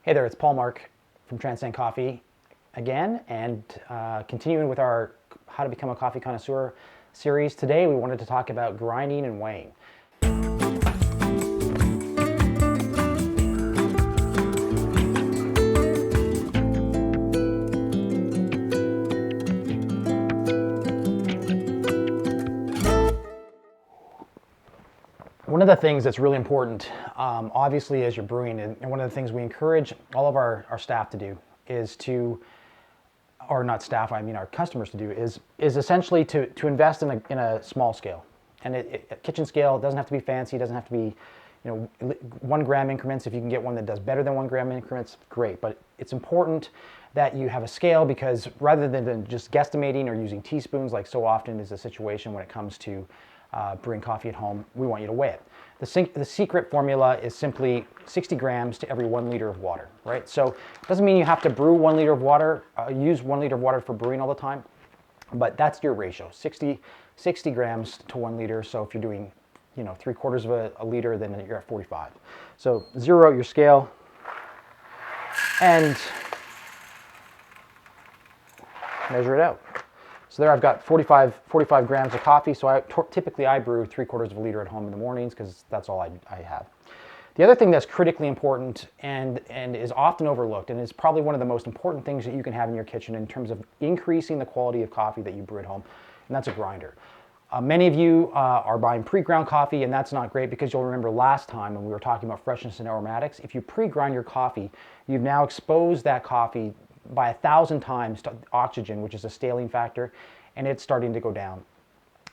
Hey there, it's Poul Mark from Transcend Coffee again, and continuing with our How to Become a Coffee Connoisseur series. Today we wanted to talk about grinding and weighing. One of the things that's really important, obviously, as you're brewing, and one of the things we encourage all of our staff to do is to, or not staff, I mean our customers to do, is essentially to invest in a small scale. And a kitchen scale doesn't have to be fancy, it doesn't have to be, 1 gram increments. If you can get one that does better than 1 gram increments, great. But it's important that you have a scale, because rather than just guesstimating or using teaspoons, like so often is the situation when it comes to brewing coffee at home, we want you to weigh it. The secret formula is simply 60 grams to every 1 liter of water, right? So it doesn't mean you have to brew 1 liter of water, use 1 liter of water for brewing all the time, but that's your ratio, 60 grams to 1 liter. So if you're doing, 3/4 of a liter, then you're at 45. So zero out your scale and measure it out. So there I've got 45 grams of coffee. So typically I brew 3/4 of a liter at home in the mornings, because that's all I have. The other thing that's critically important and is often overlooked, and is probably one of the most important things that you can have in your kitchen in terms of increasing the quality of coffee that you brew at home, and that's a grinder. Many of you are buying pre-ground coffee, and that's not great, because you'll remember last time when we were talking about freshness and aromatics, if you pre-grind your coffee, you've now exposed that coffee by 1,000 times to oxygen, which is a staling factor, and it's starting to go down.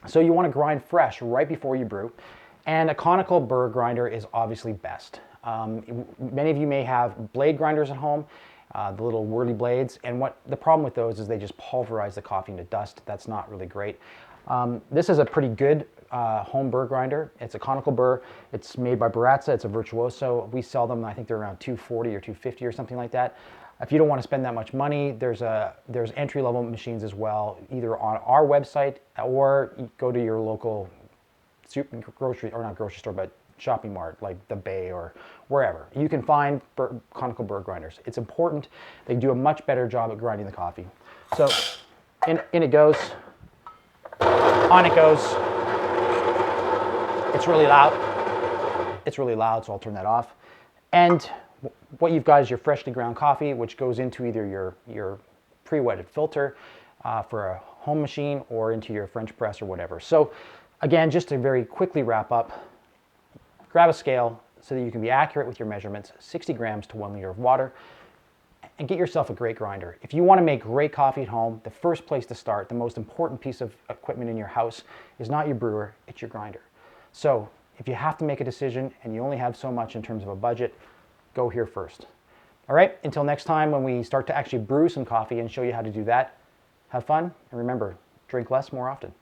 So you want to grind fresh right before you brew, and a Conical Burr grinder is obviously best. Many of you may have blade grinders at home, the little whirly blades, and what the problem with those is they just pulverize the coffee into dust. That's not really great. This is a pretty good home Burr grinder. It's a Conical Burr. It's made by Baratza. It's a Virtuoso. We sell them, I think they're around $240 or $250 or something like that. If you don't want to spend that much money, there's entry-level machines as well, either on our website or go to your local grocery, or not grocery store, but shopping mart like the Bay or wherever. You can find Conical Burr grinders. It's important. They do a much better job at grinding the coffee. So in it goes, on it goes. It's really loud. It's really loud, so I'll turn that off. And what you've got is your freshly ground coffee, which goes into either your pre-wetted filter for a home machine, or into your French press or whatever. So again, just to very quickly wrap up, grab a scale so that you can be accurate with your measurements, 60 grams to 1 liter of water, and get yourself a great grinder. If you want to make great coffee at home, the first place to start, the most important piece of equipment in your house, is not your brewer, it's your grinder. So if you have to make a decision and you only have so much in terms of a budget, go here first. All right, until next time when we start to actually brew some coffee and show you how to do that, have fun, and remember, drink less more often.